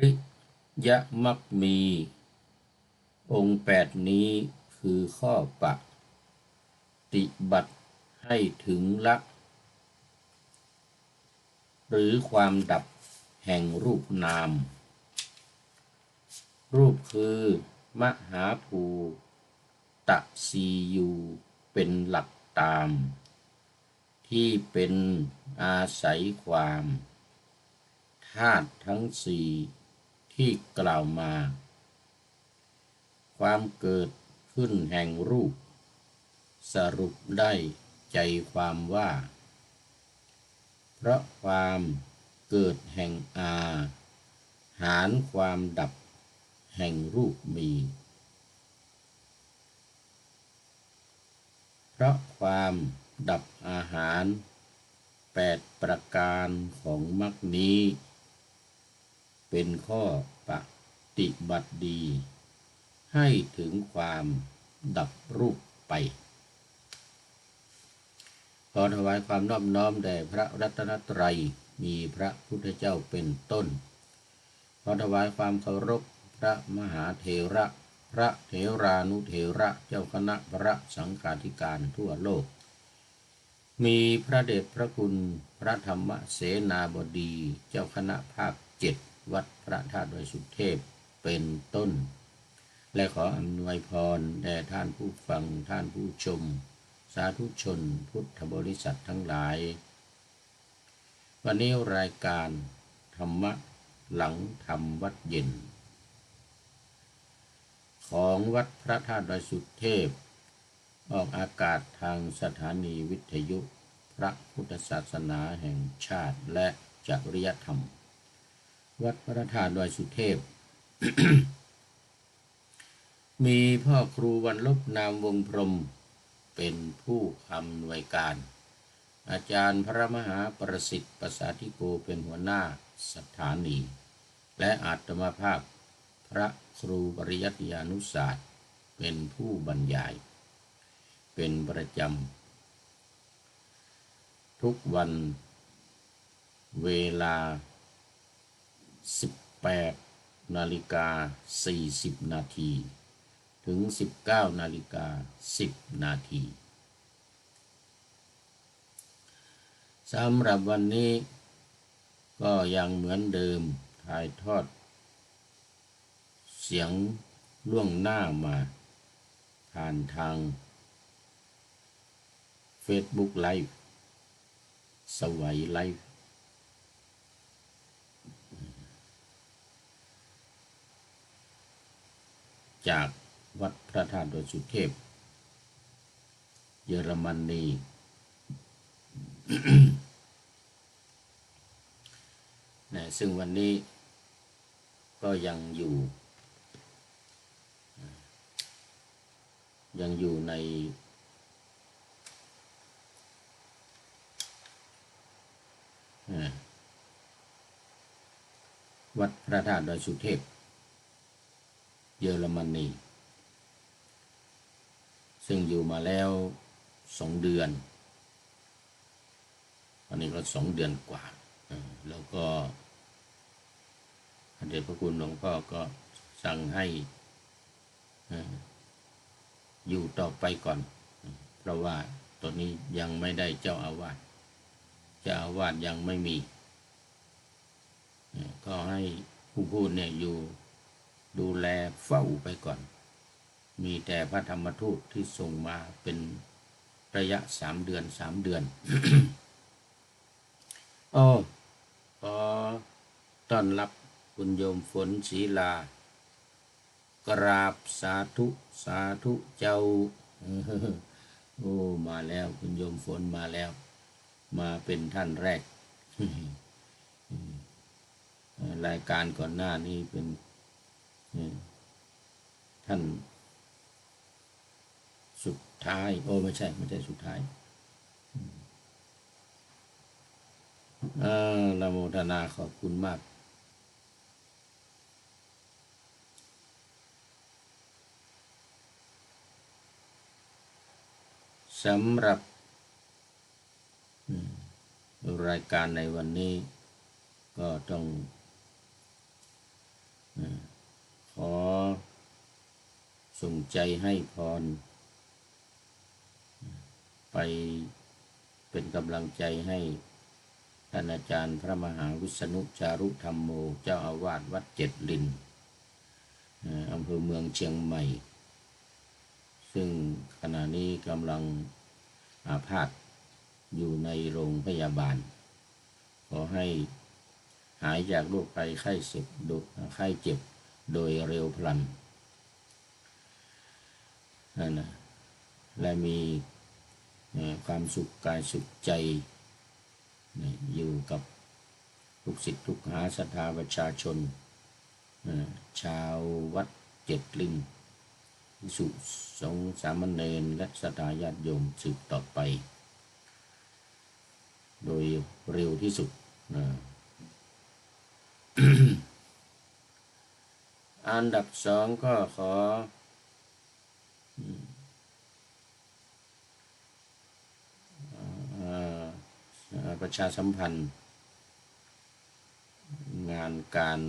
ริยมรรคมีองค์8นี้คือข้อปฏิบัติให้ถึงละหรือความดับแห่งรูปนามรูปคือมหาภูตสียูเป็นหลักตามที่เป็นอาศัยความธาตุทั้งสี่ที่กล่าวมาความเกิดขึ้นแห่งรูปสรุปได้ใจความว่าเพราะความเกิดแห่งหารความดับแห่งรูปมีเพราะความดับอาหาร8ประการของมรรคนี้เป็นข้อปฏิบัติดีให้ถึงความดับรูปไปขอถวายความนอบน้อมแด่พระรัตนตรัยมีพระพุทธเจ้าเป็นต้นขอถวายความเคารพพระมหาเถระพระเถรานุเถระเจ้าคณะพระสังฆาธิการทั่วโลกมีพระเดชพระคุณพระธรรมเสนาบดีเจ้าคณะภาค7วัดพระธาตุดอยสุเทพเป็นต้นและขออำนวยพรแด่ท่านผู้ฟังท่านผู้ชมสาธุชนพุทธบริษัททั้งหลายวันนี้รายการธรรมะหลังธรรมวัดเย็นของวัดพระธาตุดอยสุเทพออกอากาศทางสถานีวิทยุพระพุทธศาสนาแห่งชาติและจริยธรรมวัดพระธาตุดอยสุเทพ มีพ่อครูวันลบนามวงพรหมเป็นผู้อำนวยการอาจารย์พระมหาประสิทธิ์ประสาธิโกเป็นหัวหน้าสถานีและอาตมาภาพพระครูปริยัติยานุศาสตร์เป็นผู้บรรยายเป็นประจำทุกวันเวลา 18:40 นาทีถึง 19:10 นาทีสำหรับวันนี้ก็ยังเหมือนเดิมถ่ายทอดเสียงล่วงหน้ามาผ่านทาง Facebook Live สวัยไลฟ์จากวัดพระธาตุดอยสุเทพเยอรมนี ซึ่งวันนี้ก็ยังอยู่ในวัดพระธาตุดอยสุเทพเยอรมนีซึ่งอยู่มาแล้ว2 เดือนอันนี้ก็2 เดือนกว่าแล้วก็พระเดชพระคุณหลวงพ่อก็สั่งให้อยู่ต่อไปก่อนเพราะว่าตอนนี้ยังไม่ได้เจ้าอาวาสยังไม่มีก็ให้ผู้พูดเนี่ยอยู่ดูแลเฝ้าไปก่อนมีแต่พระธรรมทูตที่ส่งมาเป็นระยะ3 เดือน ขอต้อนรับคุณโยมฝนศรีลากราบสาธุเจ้ามาแล้วคุณโยมฝนมาแล้วมาเป็นท่านแรก รายการก่อนหน้านี้เป็นท่านสุดท้ายไม่ใช่สุดท้ายละโมทนาขอบคุณมากสำหรับรายการในวันนี้ก็ต้อง ขอส่งใจให้พรไปเป็นกำลังใจให้ท่านอาจารย์พระมหาวิษณุจารุธรรมโมเจ้าอาวาสวัดเจ็ดลินอำเภอเมืองเชียงใหม่ซึ่งขณะนี้กำลังอาพาธอยู่ในโรงพยาบาลขอให้หายจากโรคภัยไข้เจ็บโดยเร็วพลันนะและมีความสุขกายสุขใจอยู่กับลูกศิษย์ลูกหาศรัทธาประชาชนชาววัดเจ็ดลิงภิกษุสงฆ์สามเณรและศรัทธาญาติโยมสืบต่อไปโดยเร็วที่สุดอันดับสองก็ขอประชาสัมพันธ์งานการ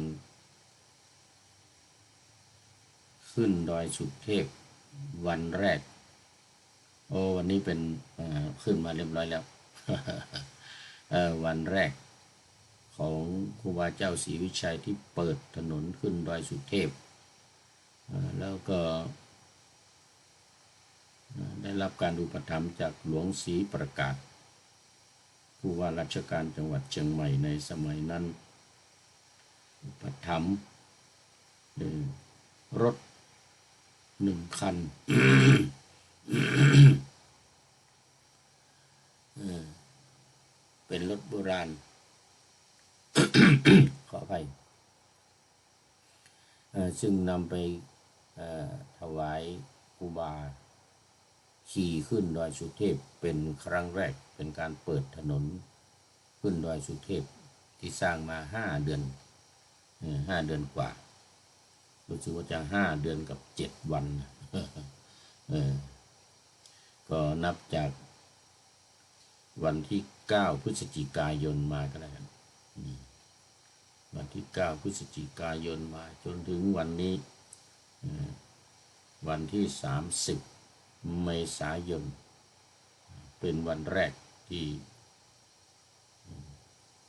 ขึ้นดอยสุเทพวันแรกวันนี้เป็นขึ้นมาเรียบร้อยแล้ว วันแรกของครูบาเจ้าศรีวิชัยที่เปิดถนนขึ้นดอยสุเทพแล้วก็ได้รับการอุปถัมภ์จากหลวงศรีประกาศผู้ว่าราชการจังหวัดเชียงใหม่ในสมัยนั้นอุปถัมภ์รถ1 คัน เป็นรถโบราณ ขออภัยซึ่งนำไปถวายครูบาขี่ขึ้นดอยสุเทพเป็นครั้งแรกเป็นการเปิดถนนขึ้นดอยสุเทพที่สร้างมา5 เดือน5 เดือนกว่ารู้สึกว่าจะ5 เดือนกับ7 วันก็นับจากวันที่9 พฤศจิกายนมาก็แล้วกันวันที่9 พฤศจิกายนมาจนถึงวันนี้วันที่30 เมษายนเป็นวันแรกที่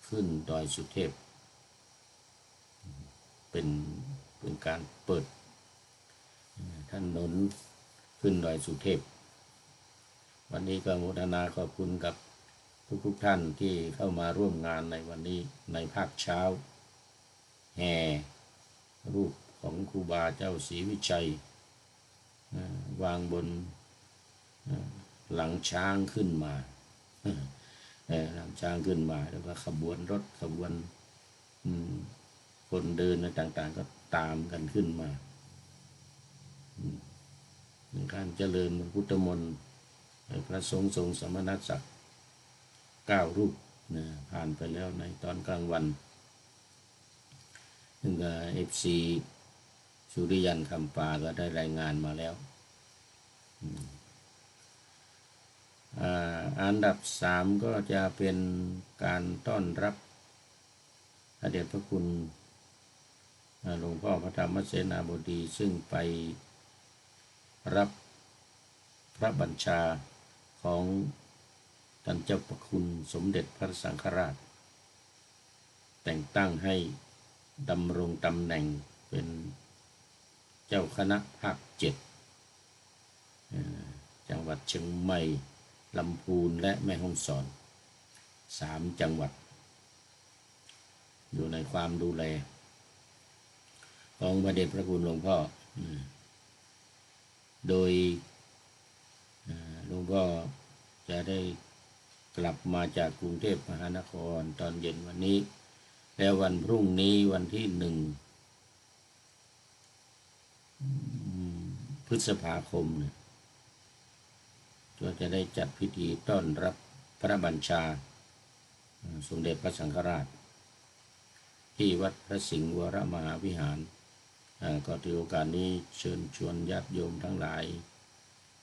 ขึ้นดอยสุเทพเป็นการเปิดถนนขึ้นดอยสุเทพวันนี้ก็อนุโมทนาขอบคุณกับทุกท่านที่เข้ามาร่วมงานในวันนี้ในภาคเช้าแห่รูปของครูบาเจ้าศรีวิชัยวางบนหลังช้างขึ้นมาหลังช้างขึ้นมาแล้วก็ขบวนรถขบวนคนเดินต่างๆก็ตามกันขึ้นมาการเจริญพุทธมนต์พระสงฆ์ทรงสมณศักดิ์9 รูปผ่านไปแล้วในตอนกลางวันซึ่งFC สุริยันคำปาก็ได้รายงานมาแล้วอันดับ3ก็จะเป็นการต้อนรับพระเดชพระคุณหลวงพ่อพระธรรมเสนาบดีซึ่งไปรับพระบัญชาของท่านเจ้าประคุณสมเด็จพระสังฆราชแต่งตั้งให้ดำรงตำแหน่งเป็นเจ้าคณะภาค7จังหวัดเชียงใหม่ลำพูนและแม่ฮ่องสอน3 จังหวัดอยู่ในความดูแลของพระเดชพระคุณหลวงพ่อโดยหลวงพ่อจะได้กลับมาจากกรุงเทพมหานครตอนเย็นวันนี้แล้ววันพรุ่งนี้วันที่1 พฤษภาคมก็จะได้จัดพิธีต้อนรับพระบัญชาสมเด็จพระสังฆราชที่วัดพระสิงห์วรมหาวิหารก็ถือโอกาสนี้เชิญชวนญาติโยมทั้งหลาย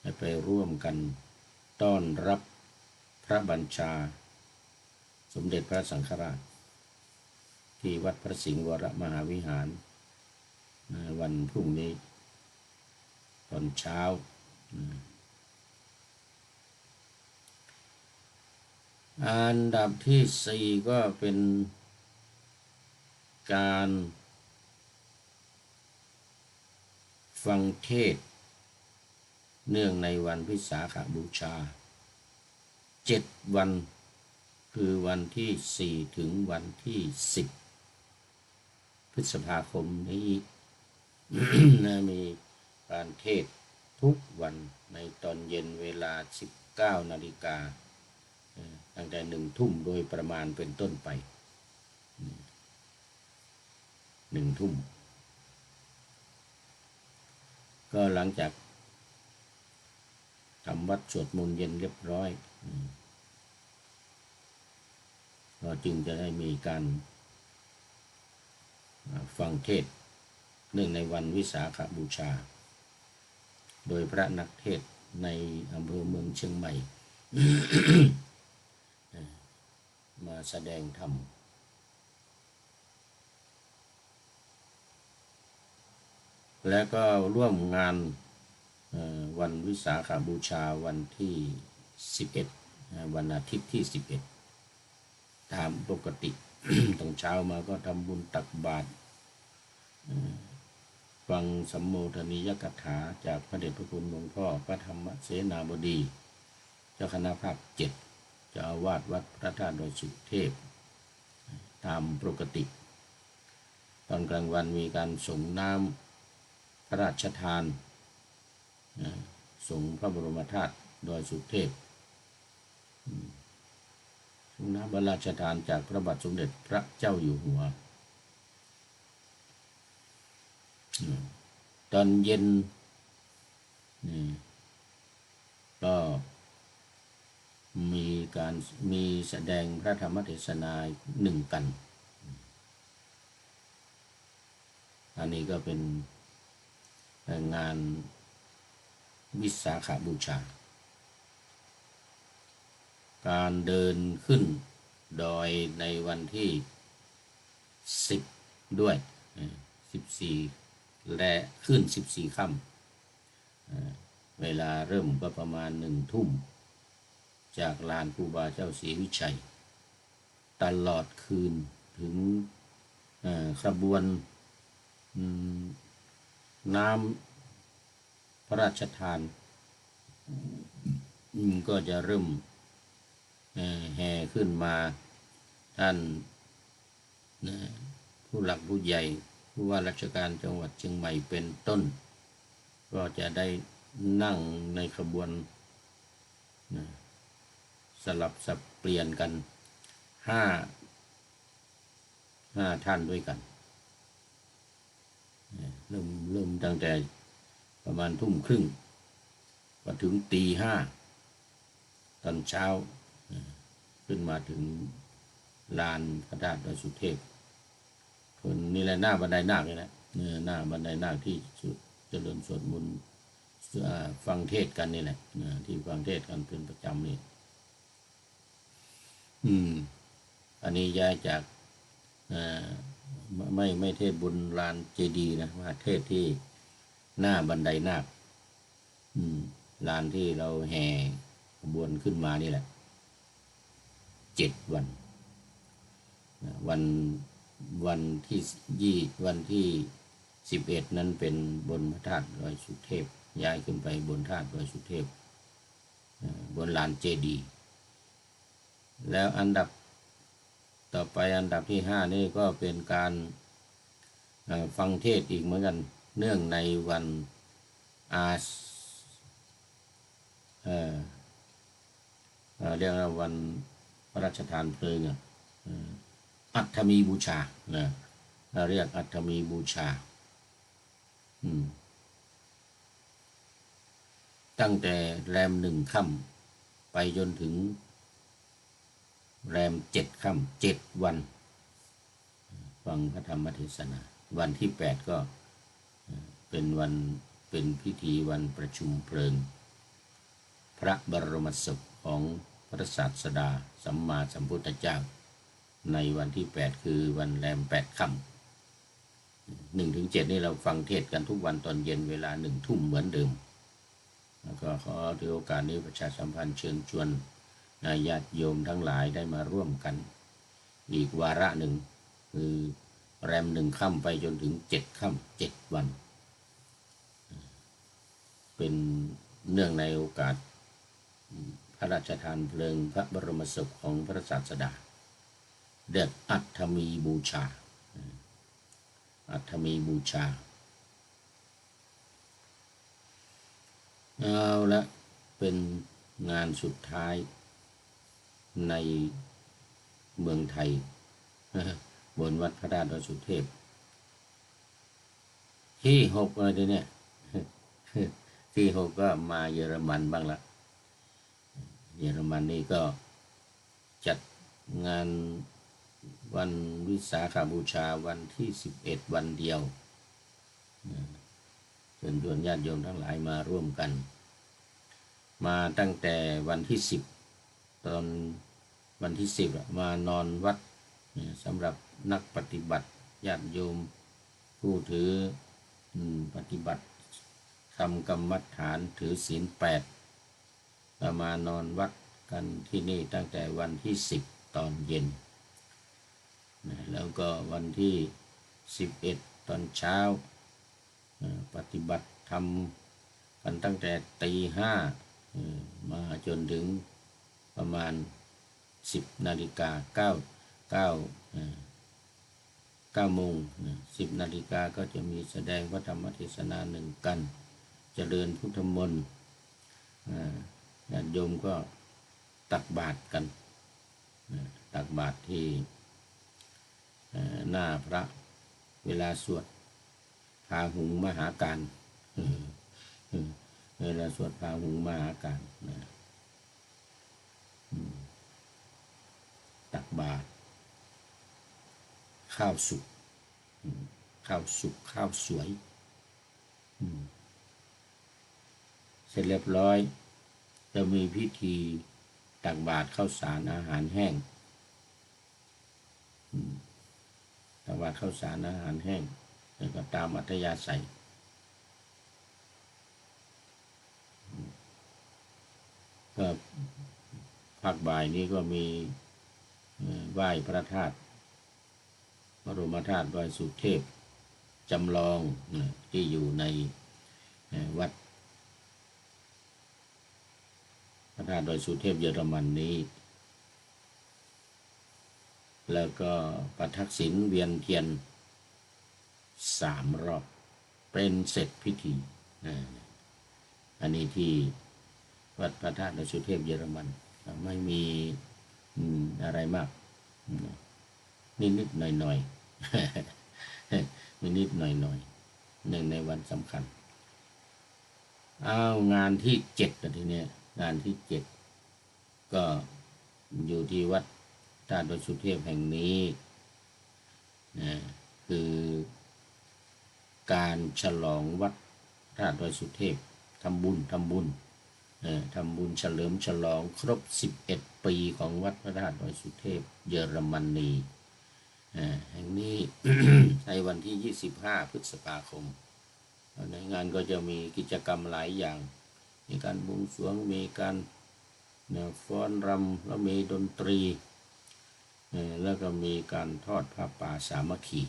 ให้ไปร่วมกันต้อนรับพระบัญชาสมเด็จพระสังฆราชที่วัดพระสิงห์วรมหาวิหาร วันพรุ่งนี้ตอนเช้าอันดับที่สี่ก็เป็นการฟังเทศน์เนื่องในวันวิสาขบูชา7 วันคือวันที่4ถึงวันที่10 พฤษภาคมนี้ มีการเทศน์ทุกวันในตอนเย็นเวลา 19 นาฬิกาตั้งแต่1 ทุ่มโดยประมาณเป็นต้นไป1 ทุ่มก็หลังจากทำวัดสวดมนต์เย็นเรียบร้อยก็จึงจะได้มีการฟังเทศน์เนื่องในวันวิสาขบูชาโดยพระนักเทศน์ในอำเภอเมืองเชียงใหม่ มาแสดงธรรมและก็ร่วมงานวันวิสาขบูชาวันที่11วันอาทิตย์ที่11ตามปกติ ตอนเช้ามาก็ทำบุญตักบาตรฟังสัมโมทนียกถาจากพระเดชพระคุณหลวงพ่อพระธรรมเสนาบดีเจ้าคณะภาค7เจ้าอาวาสวัดพระธาตุดอยสุเทพตามปกติตอนกลางวันมีการส่งน้ำพระราชทานส่งพระบรมธาตุดอยสุเทพส่งน้ำพระราชทานจากพระบาทสมเด็จพระเจ้าอยู่หัวตอนเย็นก็มีแสดงพระธรรมเทศนา1 กันอันนี้ก็เป็นงานวิสาขบูชาการเดินขึ้นดอยในวันที่10ด้วย14และขึ้น14 ค่ำเวลาเริ่มก็ประมาณ1 ทุ่มจากลานครูบาเจ้าศรีวิชัยตลอดคืนถึงขบวนน้ำพระราชทานก็จะเริ่มแห่ขึ้นมาท่านผู้หลักผู้ใหญ่ผู้ว่าราชการจังหวัดเชียงใหม่เป็นต้นก็จะได้นั่งในขบวนสลับสับเปลี่ยนกัน5 ท่านด้วยกันเริ่มตั้งแต่ประมาณทุ่มครึ่งก็ถึงตี 5ตอนเช้าขึ้นมาถึงลานพระธาตุดอยสุเทพคนนี่แหละหน้าบันไดนาคเลยนะหน้าบันไดนาคที่เจริญสวดมนต์ฟังเทศกันนี่แหละที่ฟังเทศกันเป็นประจำนี่อันนี้ย้ายจากไม่เทศบนลานเจดีย์นะมาเทศที่หน้าบันไดนาคลานที่เราแห่ขบวนขึ้นมานี่แหละ7 วันที่11นั้นเป็นบนพระธาตุดอยสุเทพย้ายขึ้นไปบนธาตุดอยสุเทพบนลานเจดีย์แล้วอันดับต่อไปอันดับที่5นี่ก็เป็นการฟังเทศน์อีกเหมือนกันเนื่องในวันเรียกว่าวันพระราชทานเพลิงอัฐมีบูชาเรียกอัฐมีบูชาตั้งแต่แรม1 ค่ำไปจนถึงแรม7 ค่ำ7 วันฟังพระธรรมเทศนาวันที่8ก็เป็นพิธีวันประชุมเพลิงพระบรมศพของพระศาสดาสัมมาสัมพุทธเจ้าในวันที่8คือวันแรม8 ค่ 1 ถึง 7นี่เราฟังเทศกันทุกวันตอนเย็นเวลา1 ทุ่มเหมือนเดิมแล้วก็ขอถือโอกาสนี้ประชาสัมพันธ์เชิญชวนญาติโยมทั้งหลายได้มาร่วมกันอีกวาระหนึ่งคือแรม1 ค่ำไปจนถึง7 ค่ำ7 วันเป็นเนื่องในโอกาสพระราชทานเพลิงพระบรมศพของพระศาสดาเดือนอัฐมีบูชาอัฐมีบูชาเอาละเป็นงานสุดท้ายในเมืองไทยบนวัดพระธาตุดอยสุเทพที่6อะไรเนี่ยที่6ก็มาเยอรมันบ้างละเยอรมันนี่ก็จัดงานวันวิสาขบูชาวันที่11วันเดียวเชิญชวนญาติโยมทั้งหลายมาร่วมกันมาตั้งแต่วันที่10ตอนวันที่10มานอนวัดสำหรับนักปฏิบัติญาติโยมผู้ถือปฏิบัติทำกรรมฐานถือศีล8มานอนวัดกันที่นี่ตั้งแต่วันที่10ตอนเย็นแล้วก็วันที่11ตอนเช้าปฏิบัติทำกันตั้งแต่ตี 5มาจนถึงประมาณ10 นาฬิกา9 โมง10 นาฬิกาก็จะมีแสดงพระธรรมเทศนา1 กันเจริญพุทธมนต์ญาติโยมก็ตักบาตรกันตักบาตรที่หน้าพระเวลาสวดพาหุงมหาการเวลาสวดพาหุงมหาการตักบาตรข้าวสุกข้าวสวยเสร็จเรียบร้อยจะมีพิธีตักบาตรข้าวสารอาหารแห้งตักบาตรข้าวสารอาหารแห้งแล้วก็ตามอัธยาศัยก็ภาคบ่ายนี้ก็มีไหว้พระธาตุบรมธาตุดอยสุเทพจำลองที่อยู่ในวัดพระธาตุดอยสุเทพเยอรมันนี้แล้วก็ประทักษิณเวียนเทียน3 รอบเป็นเสร็จพิธีอันนี้ที่วัดพระธาตุดอยสุเทพเยอรมันไม่มีอะไรมากนิดๆหน่อยๆนิดๆหน่อยๆในวันสำคัญเอางานที่7ทีนี้งานที่7ก็อยู่ที่วัดธาตุดอยสุเทพแห่งนี้คือการฉลองวัดธาตุดอยสุเทพทำบุญเฉลิมฉลองครบ11 ปีของวัดพระธาตุดอยสุเทพเยอรมนีแห่งนี้ ในวันที่25 พฤษภาคมในงานก็จะมีกิจกรรมหลายอย่างมีการบวงสรวงมีการฟ้อนรำแล้วมีดนตรีแล้วก็มีการทอดผ้าป่าสามัคคี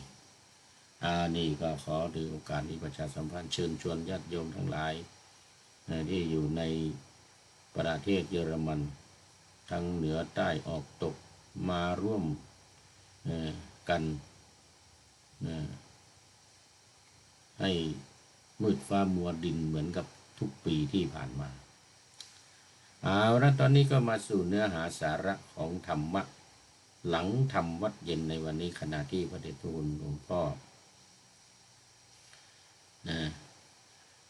นี่ก็ขอถือโอกาสนี้ประชาสัมพันธ์เชิญชวนญาติโยมทั้งหลายที่อยู่ในประเทศเยอรมันทั้งเหนือใต้ออกตกมาร่วมกันให้มืดฟ้ามัวดินเหมือนกับทุกปีที่ผ่านมาเอาละตอนนี้ก็มาสู่เนื้อหาสาระของธรรมะหลังทำวัดเย็นในวันนี้ขณะที่พระเดชพระคุณหลวงพ่อ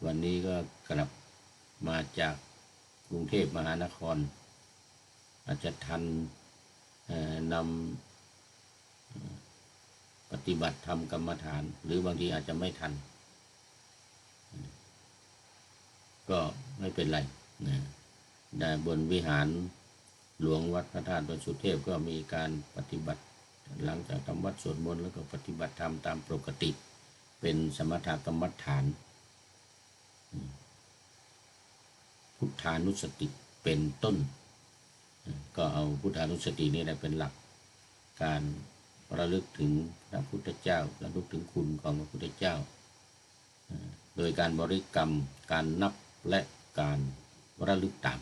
วันนี้ก็กลับมาจากกรุงเทพมหานครอาจจะทันนำปฏิบัติธรรมกรรมฐานหรือบางทีอาจจะไม่ทันก็ไม่เป็นไรได้บนวิหารหลวงวัดพระธาตุดอยสุเทพก็มีการปฏิบัติหลังจากทำวัดสวดมนต์แล้วก็ปฏิบัติธรรมตามปกติ เป็นสมถกรรมฐานพุทธานุสติเป็นต้นก็เอาพุทธานุสตินี่แหละเป็นหลักการระลึกถึงพระพุทธเจ้าระลึกถึงคุณของพระพุทธเจ้าโดยการบริกรรมการนับและการระลึกตาม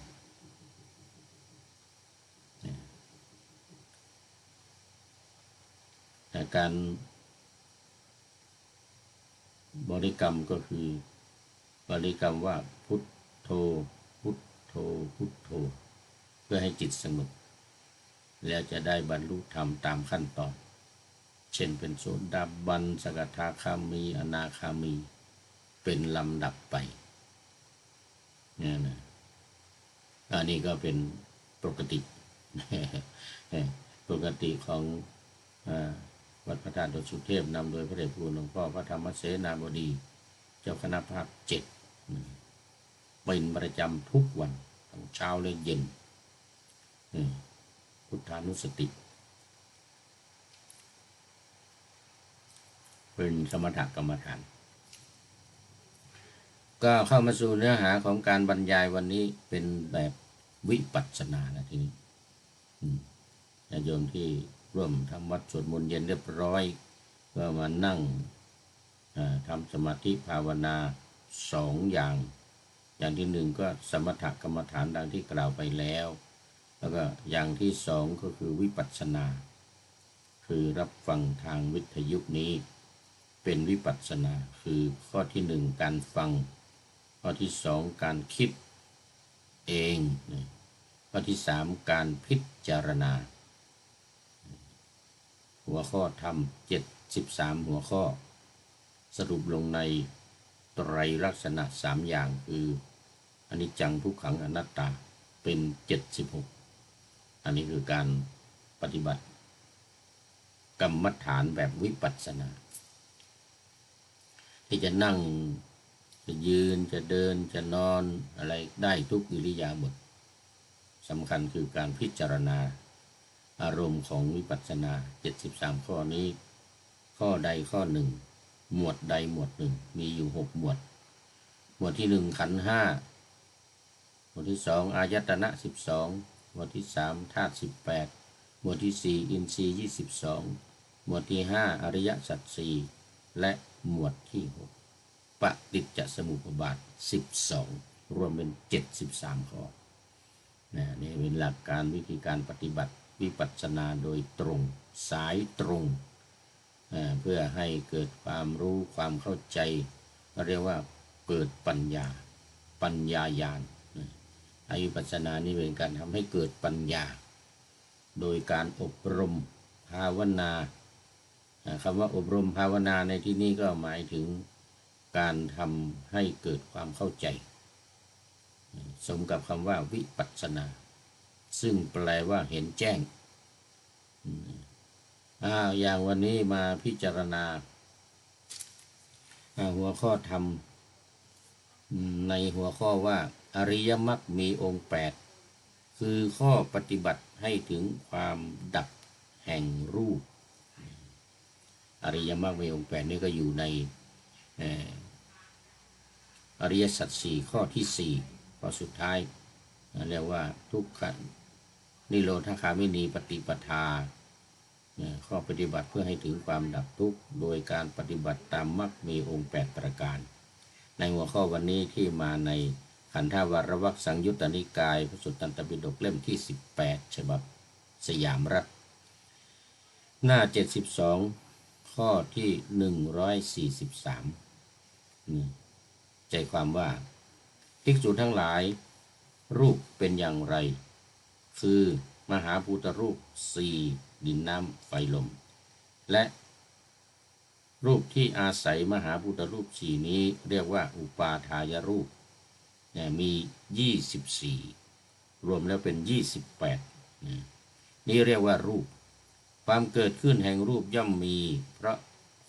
แต่การบริกรรมก็คือบริกรรมว่าพุทโธพุทโธพุทโธเพื่อให้จิตสงบแล้วจะได้บรรลุธรรมตามขั้นตอนเช่นเป็นโสดาบันสกทาคามีอนาคามีเป็นลำดับไปเนี่ยนะอันนี้ก็เป็นปกติปกติของวัดพระธาตุดอยสุเทพนำโดยพระเดชพระคุณหลวงพ่อพระธรรมเสนาบดีเจ้าคณะภาค7เป็นประจำทุกวันทั้งเช้าและเย็นพุทธานุสติเป็นสมถกรรมฐานก็เข้ามาสู่เนื้อหาของการบรรยายวันนี้เป็นแบบวิปัสสนานะทีนี้ญาติโยมที่ร่วมทำวัดสวดมนต์เย็นเรียบร้อยก็มานั่งทำสมาธิภาวนา2 อย่างที่1ก็สมถกรรมฐานดังที่กล่าวไปแล้วแล้วก็อย่างที่2ก็คือวิปัสสนาคือรับฟังทางวิทยุนี้เป็นวิปัสสนาคือข้อที่1การฟังข้อที่2การคิดเองข้อที่3การพิจารณาหัวข้อธรรม73หัวข้อสรุปลงในไตรลักษณะ3อย่างคืออนิจจังทุกขังอนัตตาเป็น76อันนี้คือการปฏิบัติกรรมฐานแบบวิปัสสนาที่จะนั่งจะยืนจะเดินจะนอนอะไรได้ทุกอิริยาบถสำคัญคือการพิจารณาอารมณ์ของวิปัสสนา73ข้อนี้ข้อใดข้อหนึ่งหมวดใดหมวดหนึ่งมีอยู่6หมวดหมวดที่1ขันธ์5หมวดที่2อายตนะ12หมวดที่3ธาตุ18หมวดที่4อินทรีย์22หมวดที่5อริยสัจ4และหมวดที่6ปฏิจจสมุปบาท12รวมเป็น73ข้อนี่เป็นหลักการวิธีการปฏิบัติวิปัสสนาโดยตรงสายตรงเพื่อให้เกิดความรู้ความเข้าใจเรียกว่าเกิดปัญญาญาณวิปัสสนานี่เป็นการทำให้เกิดปัญญาโดยการอบรมภาวนาคำว่าอบรมภาวนาในที่นี้ก็หมายถึงการทำให้เกิดความเข้าใจสมกับคำว่าวิปัสสนาซึ่งแปลว่าเห็นแจ้งอย่างวันนี้มาพิจารณาหัวข้อธรรมในหัวข้อว่าอริยมรรคมีองค์8คือข้อปฏิบัติให้ถึงความดับแห่งรูปอริยมรรคมีองค์8นี่ก็อยู่ในอริยสัจ4ข้อที่4ข้อสุดท้ายเรียกว่าทุกขนิโรธคามินีปฏิปทาข้อปฏิบัติเพื่อให้ถึงความดับทุกข์โดยการปฏิบัติตามมรรคมีองค์8ประการในหัวข้อวันนี้ที่มาในขันธวรวรรคสังยุตตนิกายพระสุตตันตปิฎกเล่มที่18ฉบับสยามรัฐหน้า72ข้อที่143ใจความว่าภิกษุทั้งหลายรูปเป็นอย่างไรคือมหาภูตรูป4ดินน้ำไฟลมและรูปที่อาศัยมหาภูตรูป4นี้เรียกว่าอุปาทายรูปมี24รวมแล้วเป็น28นี่เรียกว่ารูปความเกิดขึ้นแห่งรูปย่อมมีเพราะ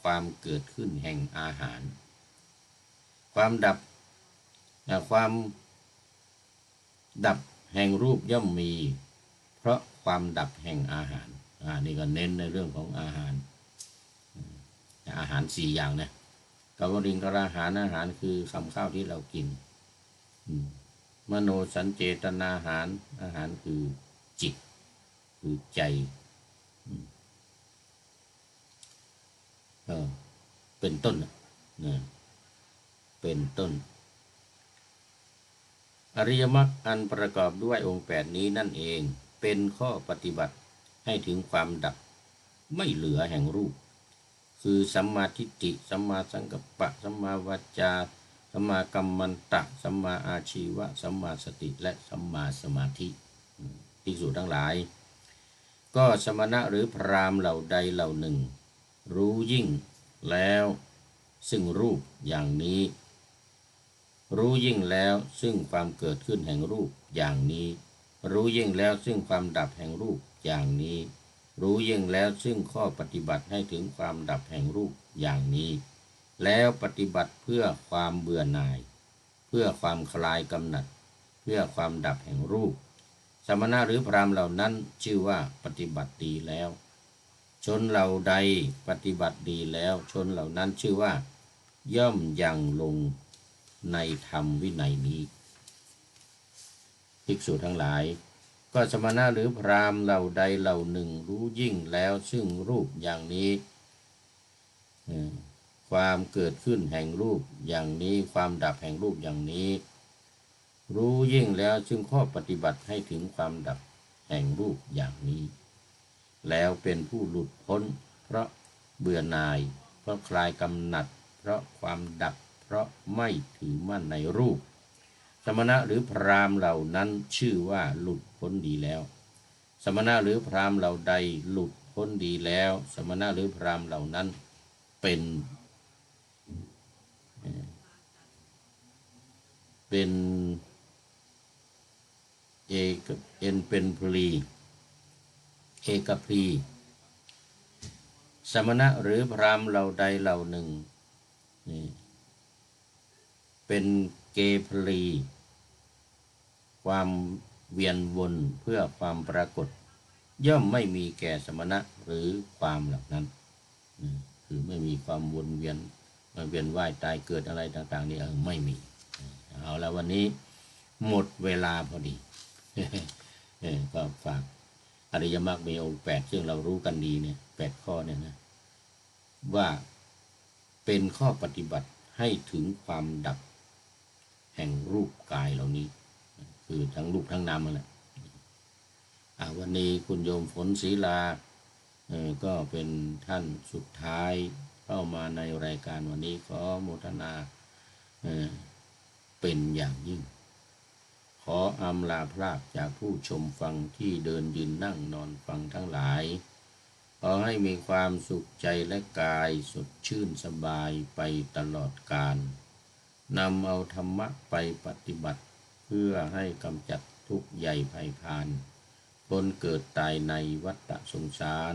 ความเกิดขึ้นแห่งอาหารความดับแห่งรูปย่อมมีเพราะความดับแห่งอาหารนี่ก็เน้นในเรื่องของอาหาร4อย่างนะ กวริงกราหารอาหารคือคำข้าวที่เรากินมโนสัญเจตนาหารอาหารคือจิตคือใจเป็นต้นนะเป็นต้นอริยมรรคอันประกอบด้วยองค์8นี้นั่นเองเป็นข้อปฏิบัติให้ถึงความดับไม่เหลือแห่งรูปคือสัมมาทิฏฐิสัมมาสังกัปปะสัมมาวาจาสัมมากัมมันตะสัมมาอาชีวะสัมมาสติและสัมมาสมาธิภิกษุทั้งหลายก็สมณะหรือพราหมณ์เหล่าใดเหล่าหนึ่งรู้ยิ่งแล้วซึ่งรูปอย่างนี้รู้ยิ่งแล้วซึ่งความเกิดขึ้นแห่งรูปอย่างนี้รู้ยิ่งแล้วซึ่งความดับแห่งรูปอย่างนี้รู้ยิ่งแล้วซึ่งข้อปฏิบัติให้ถึงความดับแห่งรูปอย่างนี้แล้วปฏิบัติเพื่อความเบื่อหน่ายเพื่อความคลายกำหนัดเพื่อความดับแห่งรูปสมณะหรือพราหมณ์เหล่านั้นชื่อว่าปฏิบัติดีแล้วชนเหล่าใดปฏิบัติดีแล้วชนเหล่านั้นชื่อว่าย่อมยังลงในธรรมวินัยนี้ภิกษุทั้งหลายก็สมณะหรือพราหมณ์เหล่าใดเหล่าหนึ่งรู้ยิ่งแล้วซึ่งรูปอย่างนี้ความเกิดขึ้นแห่งรูปอย่างนี้ความดับแห่งรูปอย่างนี้รู้ยิ่งแล้วซึ่งข้อปฏิบัติให้ถึงความดับแห่งรูปอย่างนี้แล้วเป็นผู้หลุดพ้นเพราะเบื่อหน่ายเพราะคลายกำหนัดเพราะความดับเพราะไม่ถือมั่นในรูปสมณะหรือพราหมณ์เหล่านั้นชื่อว่าหลุดพ้นดีแล้วสมณะหรือพราหมณ์เหล่าใดหลุดพ้นดีแล้วสมณะหรือพราหมณ์เหล่านั้นเป็นเป็นพลีเอกพลีสมณะหรือพราหมณ์เหล่าใดเหล่าหนึ่งเป็นเกพลีความเวียนวนเพื่อความปรากฏย่อมไม่มีแก่สมณะหรือความเหล่านั้นคือไม่มีความวนเวียนว่ายตายเกิดอะไรต่างๆนี่ไม่มีเอาแล้ววันนี้หมดเวลาพอดีก็ฝากอริยมรรคมีองค์8ซึ่งเรารู้กันดีเนี่ย8ข้อเนี่ยนะว่าเป็นข้อปฏิบัติให้ถึงความดับแห่งรูปกายเหล่านี้คือทั้งรูปทั้งนามนั่นแหละวันนี้คุณโยมฝนศรีลาก็เป็นท่านสุดท้ายเข้ามาในรายการวันนี้ขอโมทนาเป็นอย่างยิ่งขออำลาพรากจากผู้ชมฟังที่เดินยืนนั่งนอนฟังทั้งหลายขอให้มีความสุขใจและกายสดชื่นสบายไปตลอดกาลนำเอาธรรมะไปปฏิบัติเพื่อให้กำจัดทุกข์ใหญ่ภัยพานพ้นเกิดตายในวัฏสงสาร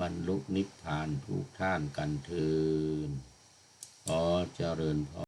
บรรลุนิพพานทุกท่านกันเถิดขอเจริญพร